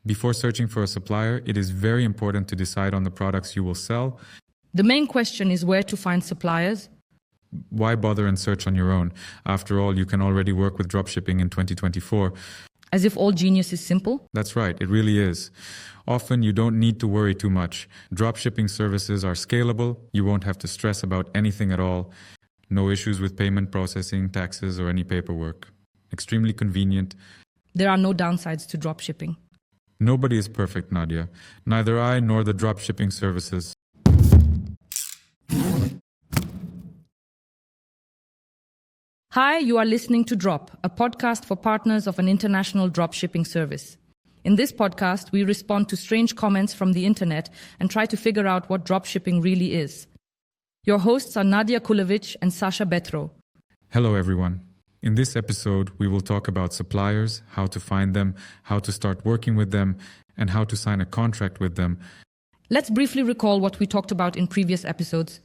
Before searching for a supplier, it is very important to decide on the products you will sell. The main question is where to find suppliers. Why bother and search on your own? After all, you can already work with dropshipping in 2024. As if all genius is simple? That's right, it really is. Often you don't need to worry too much. Dropshipping services are scalable. You won't have to stress about anything at all. No issues with payment processing, taxes, or any paperwork. Extremely convenient. There are no downsides to dropshipping. Nobody is perfect, Nadia. Neither I nor the dropshipping services. Hi, you are listening to Drop, a podcast for partners of an international dropshipping service. In this podcast, we respond to strange comments from the internet and try to figure out what dropshipping really is. Your hosts are Nadia Kulevic and Sasha Betro. Hello, everyone. In this episode, we will talk about suppliers, how to find them, how to start working with them, and how to sign a contract with them. Let's briefly recall what we talked about in previous episodes.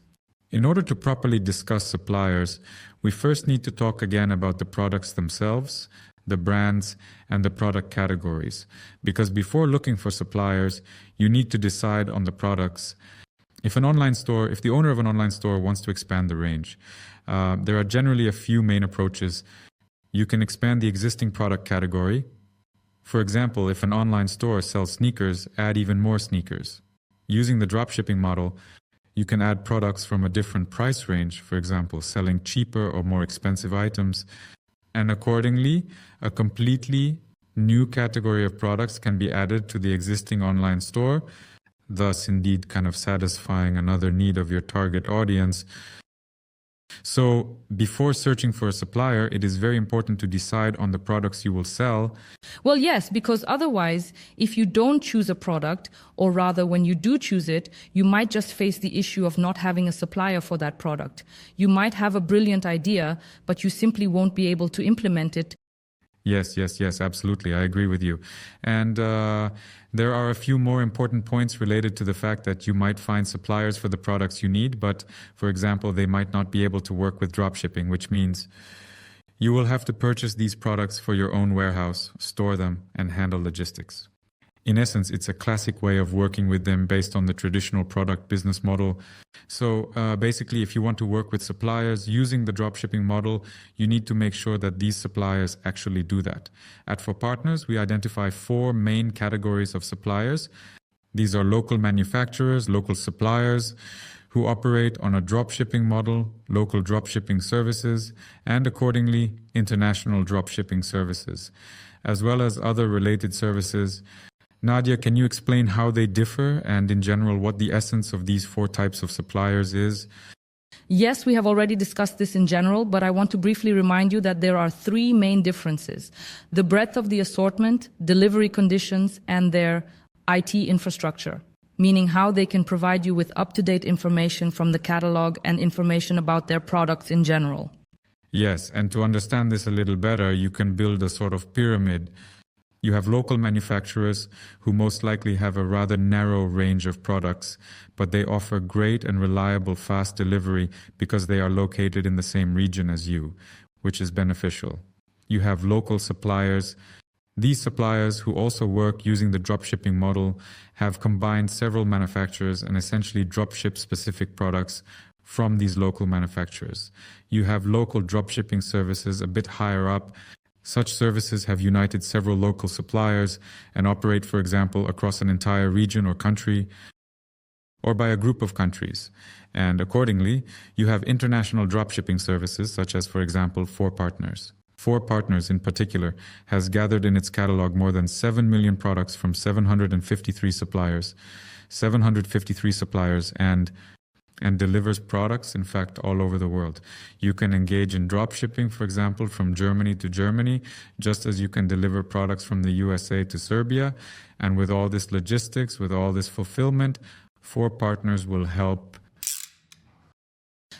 In order to properly discuss suppliers, we first need to talk again about the products themselves, the brands, and the product categories. Because before looking for suppliers, you need to decide on the products. If the owner of an online store wants to expand the range, there are generally a few main approaches. You can expand the existing product category. For example, if an online store sells sneakers, add even more sneakers. Using the dropshipping model, you can add products from a different price range, for example, selling cheaper or more expensive items. And accordingly, a completely new category of products can be added to the existing online store, thus indeed kind of satisfying another need of your target audience. So before searching for a supplier, it is very important to decide on the products you will sell. Well, yes, because otherwise, if you don't choose a product, or rather when you do choose it, you might just face the issue of not having a supplier for that product. You might have a brilliant idea, but you simply won't be able to implement it. Yes, absolutely. I agree with you. And there are a few more important points related to the fact that you might find suppliers for the products you need, but for example, they might not be able to work with dropshipping, which means you will have to purchase these products for your own warehouse, store them, and handle logistics. In essence, it's a classic way of working with them based on the traditional product business model. So basically, if you want to work with suppliers using the dropshipping model, you need to make sure that these suppliers actually do that. At For Partners, we identify 4 main categories of suppliers. These are local manufacturers, local suppliers who operate on a dropshipping model, local dropshipping services, and accordingly, international dropshipping services, as well as other related services. Nadia, can you explain how they differ and in general what the essence of these 4 types of suppliers is? Yes, we have already discussed this in general, but I want to briefly remind you that there are 3 main differences: the breadth of the assortment, delivery conditions, and their IT infrastructure, meaning how they can provide you with up-to-date information from the catalog and information about their products in general. Yes, and to understand this a little better, you can build a sort of pyramid. You have local manufacturers who most likely have a rather narrow range of products, but they offer great and reliable fast delivery because they are located in the same region as you, which is beneficial. You have local suppliers. These suppliers, who also work using the dropshipping model, have combined several manufacturers and essentially dropship specific products from these local manufacturers. You have local dropshipping services a bit higher up. Such services have united several local suppliers and operate, for example, across an entire region or country, or by a group of countries. And accordingly, you have international dropshipping services, such as, for example, For Partners. For Partners, in particular, has gathered in its catalog more than 7 million products from 753 suppliers, and delivers products, in fact, all over the world. You can engage in dropshipping, for example, from Germany to Germany, just as you can deliver products from the USA to Serbia. And with all this logistics, with all this fulfillment, 4 Partners will help.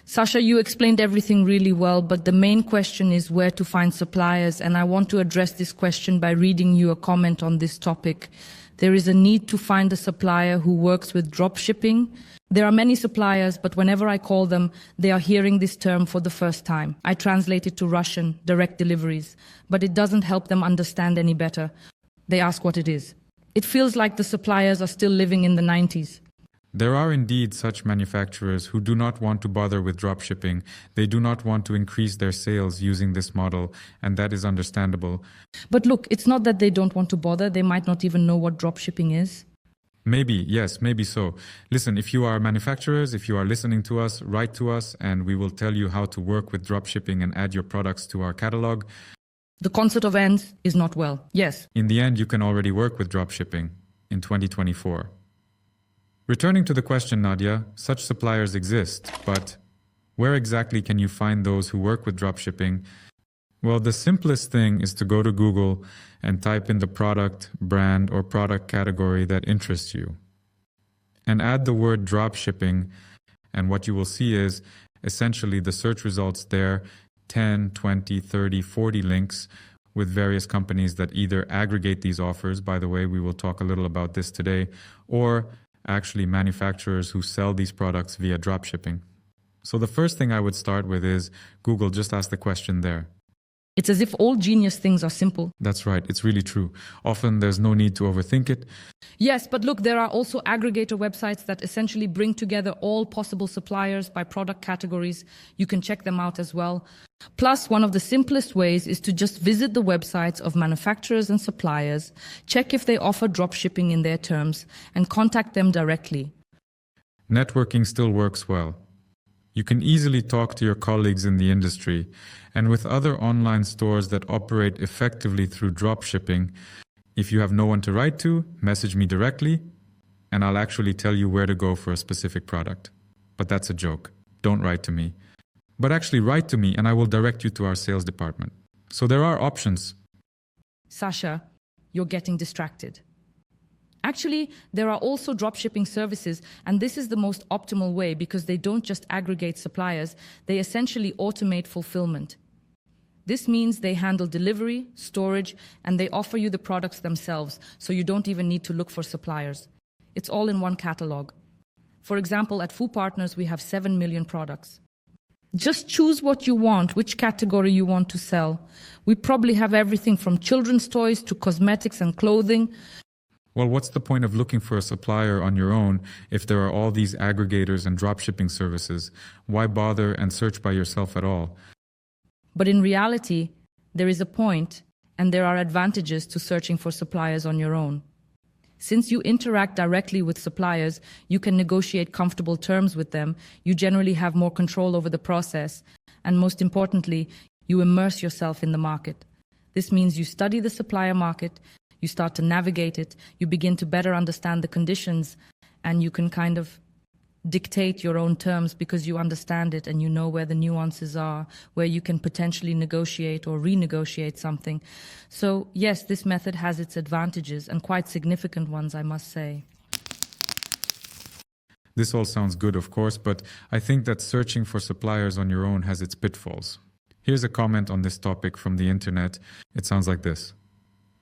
Sasha, you explained everything really well, but the main question is where to find suppliers, and I want to address this question by reading you a comment on this topic. There is a need to find a supplier who works with dropshipping. There are many suppliers, but whenever I call them, they are hearing this term for the first time. I translate it to Russian, direct deliveries, but it doesn't help them understand any better. They ask what it is. It feels like the suppliers are still living in the 90s. There are indeed such manufacturers who do not want to bother with dropshipping. They do not want to increase their sales using this model, and that is understandable. But look, it's not that they don't want to bother. They might not even know what dropshipping is. Maybe, yes, maybe so. Listen, if you are manufacturers, if you are listening to us, write to us and we will tell you how to work with dropshipping and add your products to our catalog. The concert of ends is not well. Yes. In the end, you can already work with dropshipping in 2024. Returning to the question, Nadia, such suppliers exist, but where exactly can you find those who work with dropshipping? Well, the simplest thing is to go to Google and type in the product, brand, or product category that interests you. And add the word dropshipping, and what you will see is essentially the search results there, 10, 20, 30, 40 links with various companies that either aggregate these offers, by the way, we will talk a little about this today, or actually manufacturers who sell these products via dropshipping. So the first thing I would start with is Google, just ask the question there. It's as if all genius things are simple. That's right, it's really true. Often there's no need to overthink it. Yes, but look, there are also aggregator websites that essentially bring together all possible suppliers by product categories. You can check them out as well. Plus, one of the simplest ways is to just visit the websites of manufacturers and suppliers, check if they offer dropshipping in their terms, and contact them directly. Networking still works well. You can easily talk to your colleagues in the industry, and with other online stores that operate effectively through dropshipping. If you have no one to write to, message me directly, and I'll actually tell you where to go for a specific product. But that's a joke. Don't write to me. But actually write to me and I will direct you to our sales department. So there are options. Sasha, you're getting distracted. Actually, there are also dropshipping services, and this is the most optimal way because they don't just aggregate suppliers, they essentially automate fulfillment. This means they handle delivery, storage, and they offer you the products themselves, so you don't even need to look for suppliers. It's all in one catalog. For example, at Foo Partners, we have 7 million products. Just choose what you want, which category you want to sell. We probably have everything from children's toys to cosmetics and clothing. Well, what's the point of looking for a supplier on your own if there are all these aggregators and dropshipping services? Why bother and search by yourself at all? But in reality, there is a point, and there are advantages to searching for suppliers on your own. Since you interact directly with suppliers, you can negotiate comfortable terms with them, you generally have more control over the process, and most importantly, you immerse yourself in the market. This means you study the supplier market, you start to navigate it, you begin to better understand the conditions, and you can kind of dictate your own terms because you understand it and you know where the nuances are, where you can potentially negotiate or renegotiate something. So yes, this method has its advantages and quite significant ones, I must say. This all sounds good, of course, but I think that searching for suppliers on your own has its pitfalls. Here's a comment on this topic from the internet. It sounds like this.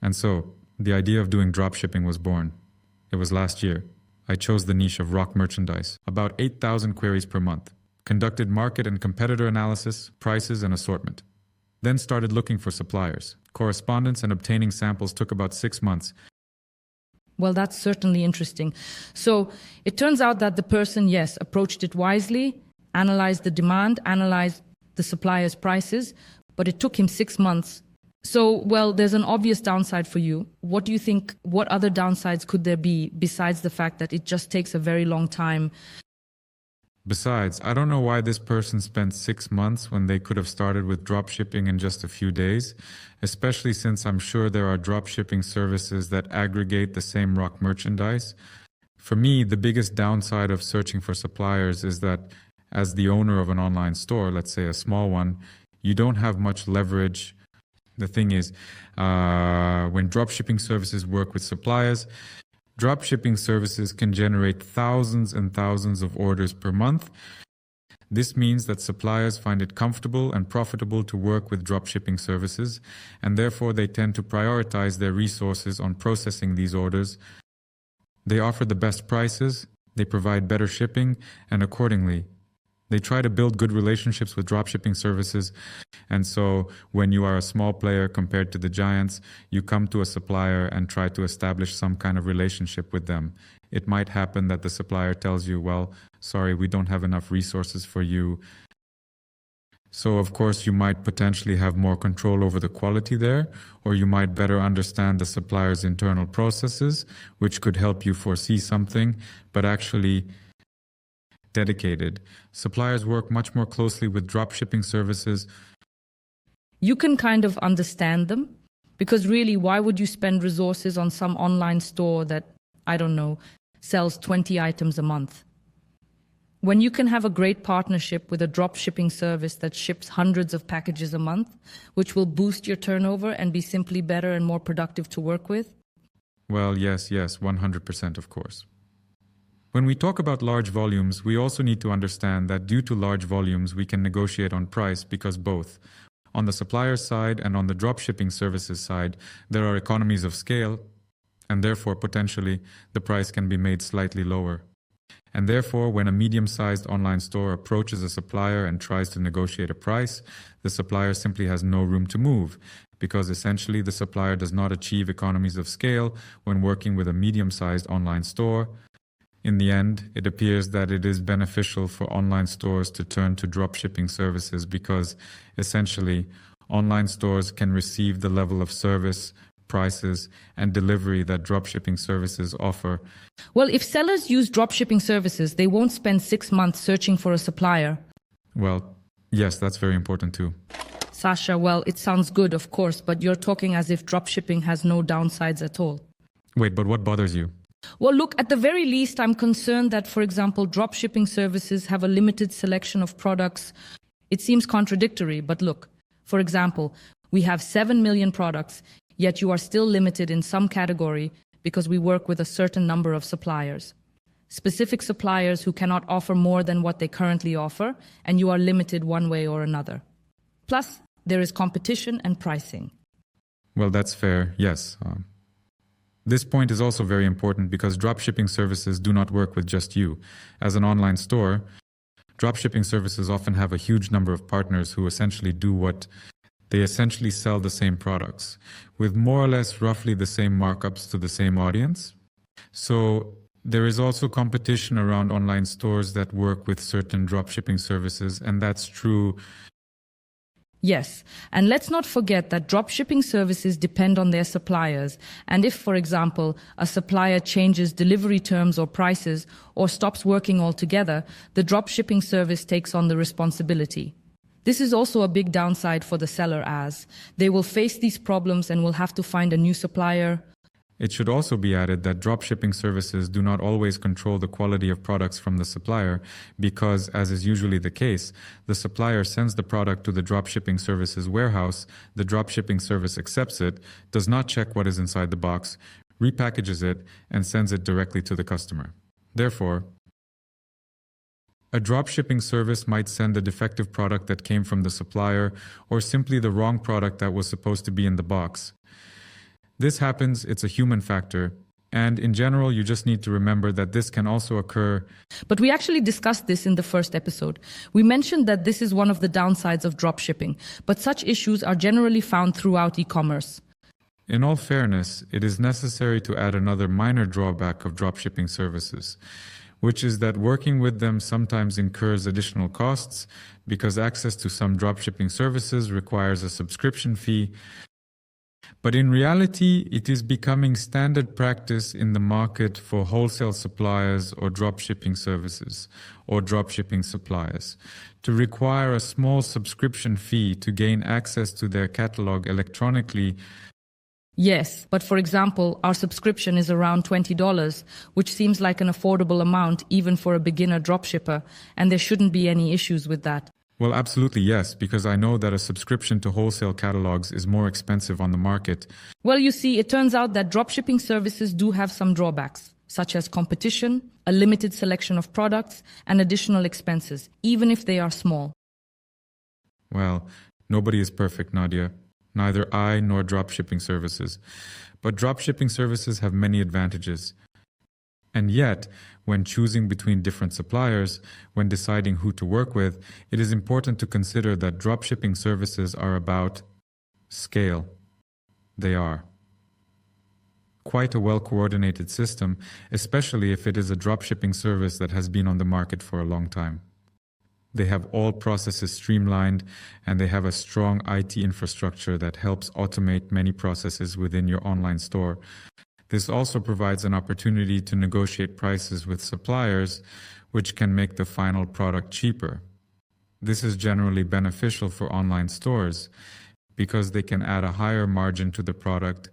And so, the idea of doing dropshipping was born. It was last year. I chose the niche of rock merchandise, about 8,000 queries per month, conducted market and competitor analysis, prices and assortment. Then started looking for suppliers. Correspondence and obtaining samples took about 6 months. Well, that's certainly interesting. So it turns out that the person, yes, approached it wisely, analyzed the demand, analyzed the supplier's prices, but it took him 6 months. So, well, there's an obvious downside for you. What do you think, what other downsides could there be besides the fact that it just takes a very long time? Besides, I don't know why this person spent 6 months when they could have started with dropshipping in just a few days, especially since I'm sure there are dropshipping services that aggregate the same rock merchandise. For me, the biggest downside of searching for suppliers is that as the owner of an online store, let's say a small one, you don't have much leverage. The thing is, when dropshipping services work with suppliers, dropshipping services can generate thousands and thousands of orders per month. This means that suppliers find it comfortable and profitable to work with dropshipping services, and therefore they tend to prioritize their resources on processing these orders. They offer the best prices, they provide better shipping, and accordingly, They try to build good relationships with dropshipping services. And so when you are a small player compared to the giants, you come to a supplier and try to establish some kind of relationship with them. It might happen that the supplier tells you, well, sorry, we don't have enough resources for you. So of course you might potentially have more control over the quality there, or you might better understand the supplier's internal processes, which could help you foresee something, but actually dedicated. Suppliers work much more closely with dropshipping services. You can kind of understand them, because really, why would you spend resources on some online store that, I don't know, sells 20 items a month? When you can have a great partnership with a dropshipping service that ships hundreds of packages a month, which will boost your turnover and be simply better and more productive to work with? Well, yes, 100%, of course. When we talk about large volumes, we also need to understand that due to large volumes, we can negotiate on price because both on the supplier side and on the dropshipping services side, there are economies of scale, and therefore potentially the price can be made slightly lower. And therefore, when a medium-sized online store approaches a supplier and tries to negotiate a price, the supplier simply has no room to move, because essentially the supplier does not achieve economies of scale when working with a medium-sized online store. In the end, it appears that it is beneficial for online stores to turn to dropshipping services because, essentially, online stores can receive the level of service, prices, and delivery that dropshipping services offer. Well, if sellers use dropshipping services, they won't spend 6 months searching for a supplier. Well, yes, that's very important too. Sasha, well, it sounds good, of course, but you're talking as if dropshipping has no downsides at all. Wait, but what bothers you? Well, look, at the very least, I'm concerned that, for example, dropshipping services have a limited selection of products. It seems contradictory, but look, for example, we have 7 million products, yet you are still limited in some category because we work with a certain number of suppliers. Specific suppliers who cannot offer more than what they currently offer, and you are limited one way or another. Plus, there is competition and pricing. Well, that's fair, yes. This point is also very important because dropshipping services do not work with just you. As an online store, dropshipping services often have a huge number of partners who essentially do what they essentially sell the same products with more or less roughly the same markups to the same audience. So there is also competition around online stores that work with certain dropshipping services, and that's true. Yes, and let's not forget that dropshipping services depend on their suppliers, and if, for example, a supplier changes delivery terms or prices or stops working altogether, the dropshipping service takes on the responsibility. This is also a big downside for the seller, as they will face these problems and will have to find a new supplier. It should also be added that dropshipping services do not always control the quality of products from the supplier because, as is usually the case, the supplier sends the product to the dropshipping service's warehouse, the dropshipping service accepts it, does not check what is inside the box, repackages it, and sends it directly to the customer. Therefore, a dropshipping service might send a defective product that came from the supplier or simply the wrong product that was supposed to be in the box. This happens, it's a human factor, and in general, you just need to remember that this can also occur. But we actually discussed this in the first episode. We mentioned that this is one of the downsides of dropshipping, but such issues are generally found throughout e-commerce. In all fairness, it is necessary to add another minor drawback of dropshipping services, which is that working with them sometimes incurs additional costs because access to some dropshipping services requires a subscription fee. But in reality, it is becoming standard practice in the market for wholesale suppliers or dropshipping services or dropshipping suppliers to require a small subscription fee to gain access to their catalog electronically. Yes, but for example, our subscription is around $20, which seems like an affordable amount even for a beginner dropshipper, and there shouldn't be any issues with that. Well, absolutely yes, because I know that a subscription to wholesale catalogs is more expensive on the market. Well, you see, it turns out that dropshipping services do have some drawbacks, such as competition, a limited selection of products, and additional expenses, even if they are small. Well, nobody is perfect, Nadia. Neither I nor dropshipping services. But dropshipping services have many advantages. And yet, when choosing between different suppliers, when deciding who to work with, it is important to consider that dropshipping services are about scale. They are quite a well-coordinated system, especially if it is a dropshipping service that has been on the market for a long time. They have all processes streamlined, and they have a strong IT infrastructure that helps automate many processes within your online store. This also provides an opportunity to negotiate prices with suppliers, which can make the final product cheaper. This is generally beneficial for online stores because they can add a higher margin to the product.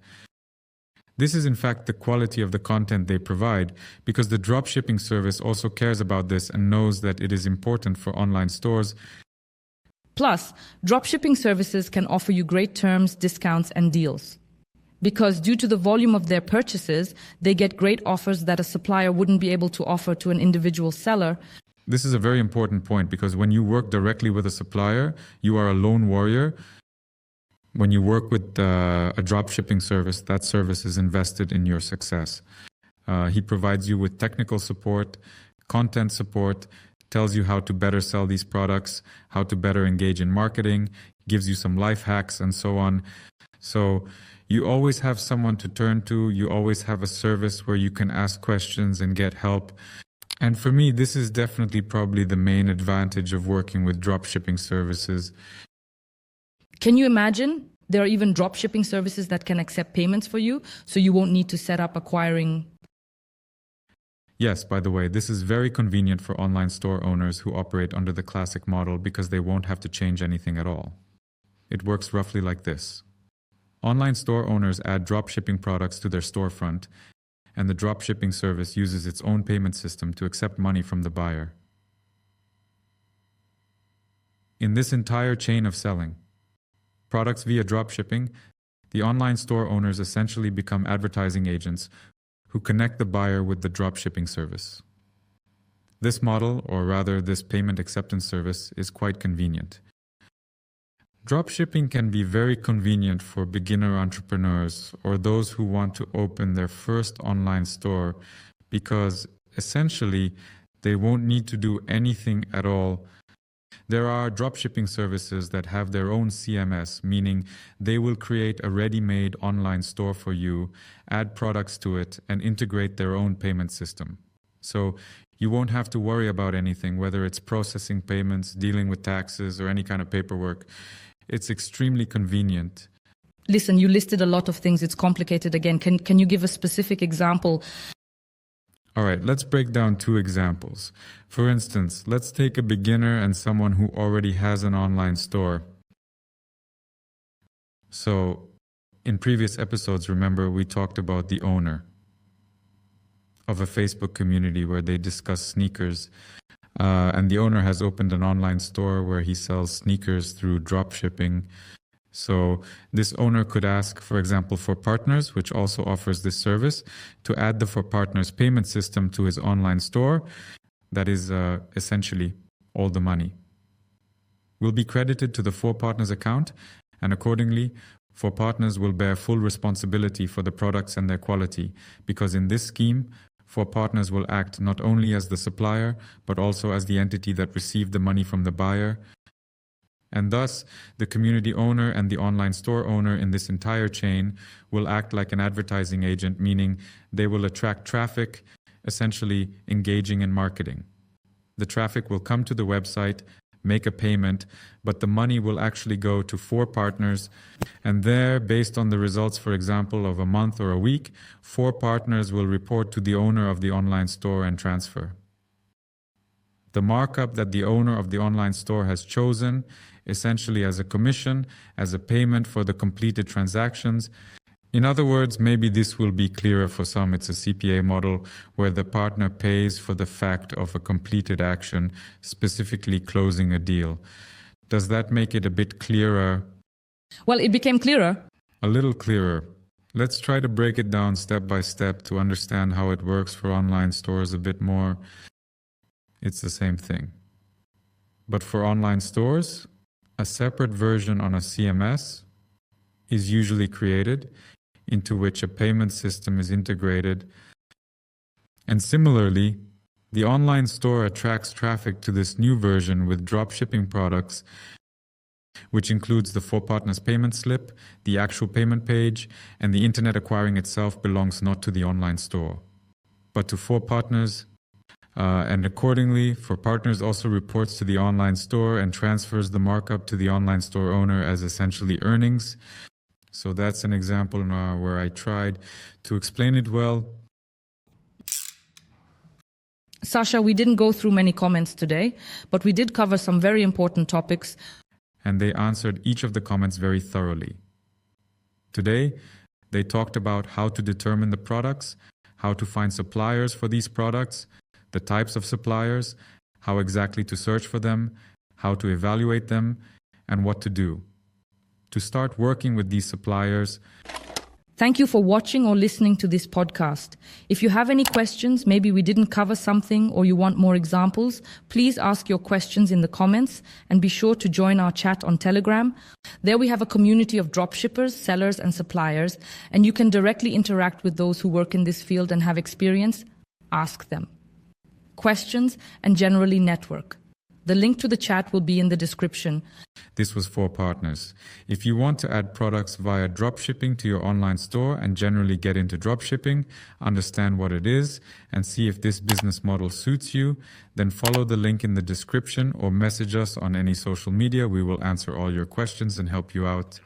This is in fact the quality of the content they provide, because the dropshipping service also cares about this and knows that it is important for online stores. Plus, dropshipping services can offer you great terms, discounts, and deals. Because due to the volume of their purchases, they get great offers that a supplier wouldn't be able to offer to an individual seller. This is a very important point, because when you work directly with a supplier, you are a lone warrior. When you work with a dropshipping service, that service is invested in your success. He provides you with technical support, content support, tells you how to better sell these products, how to better engage in marketing, gives you some life hacks and so on. So you always have someone to turn to. You always have a service where you can ask questions and get help. And for me, this is definitely probably the main advantage of working with dropshipping services. Can you imagine? There are even dropshipping services that can accept payments for you, so you won't need to set up acquiring. Yes, by the way, this is very convenient for online store owners who operate under the classic model, because they won't have to change anything at all. It works roughly like this. Online store owners add dropshipping products to their storefront, and the dropshipping service uses its own payment system to accept money from the buyer. In this entire chain of selling products via dropshipping, the online store owners essentially become advertising agents who connect the buyer with the dropshipping service. This model, or rather this payment acceptance service, is quite convenient. Dropshipping can be very convenient for beginner entrepreneurs or those who want to open their first online store, because essentially they won't need to do anything at all. There are dropshipping services that have their own CMS, meaning they will create a ready-made online store for you, add products to it, and integrate their own payment system. So you won't have to worry about anything, whether it's processing payments, dealing with taxes, or any kind of paperwork. It's extremely convenient. Listen, you listed a lot of things. It's complicated again. Can you give a specific example? All right, let's break down 2 examples. For instance, let's take a beginner and someone who already has an online store. So, in previous episodes, remember, we talked about the owner of a Facebook community where they discuss sneakers. And the owner has opened an online store where he sells sneakers through dropshipping. So this owner could ask, for example, For Partners, which also offers this service, to add the For Partners payment system to his online store. That is essentially all the money will be credited to the For Partners account, and accordingly, For Partners will bear full responsibility for the products and their quality, because in this scheme, For Partners will act not only as the supplier, but also as the entity that received the money from the buyer. And thus, the community owner and the online store owner in this entire chain will act like an advertising agent, meaning they will attract traffic, essentially engaging in marketing. The traffic will come to the website, make a payment, but the money will actually go to For Partners. And there, based on the results, for example, of a month or a week, For Partners will report to the owner of the online store and transfer. The markup that the owner of the online store has chosen, essentially as a commission, as a payment for the completed transactions. In other words, maybe this will be clearer for some. It's a CPA model where the partner pays for the fact of a completed action, specifically closing a deal. Does that make it a bit clearer? Well, it became clearer. A little clearer. Let's try to break it down step by step to understand how it works for online stores a bit more. It's the same thing. But for online stores, a separate version on a CMS is usually created, into which a payment system is integrated. And similarly, the online store attracts traffic to this new version with dropshipping products, which includes the 4Partners payment slip, the actual payment page, and the internet acquiring itself belongs not to the online store, but to 4Partners. And accordingly, 4Partners also reports to the online store and transfers the markup to the online store owner as essentially earnings. So that's an example where I tried to explain it well. Sasha, we didn't go through many comments today, but we did cover some very important topics. And they answered each of the comments very thoroughly. Today, they talked about how to determine the products, how to find suppliers for these products, the types of suppliers, how exactly to search for them, how to evaluate them, and what to do. To start working with these suppliers. Thank you for watching or listening to this podcast. If you have any questions, maybe we didn't cover something or you want more examples, please ask your questions in the comments and be sure to join our chat on Telegram. There we have a community of dropshippers, sellers and suppliers, and you can directly interact with those who work in this field and have experience. Ask them questions and generally network. The link to the chat will be in the description. This was 4Partners. If you want to add products via dropshipping to your online store and generally get into dropshipping, understand what it is, and see if this business model suits you, then follow the link in the description or message us on any social media. We will answer all your questions and help you out.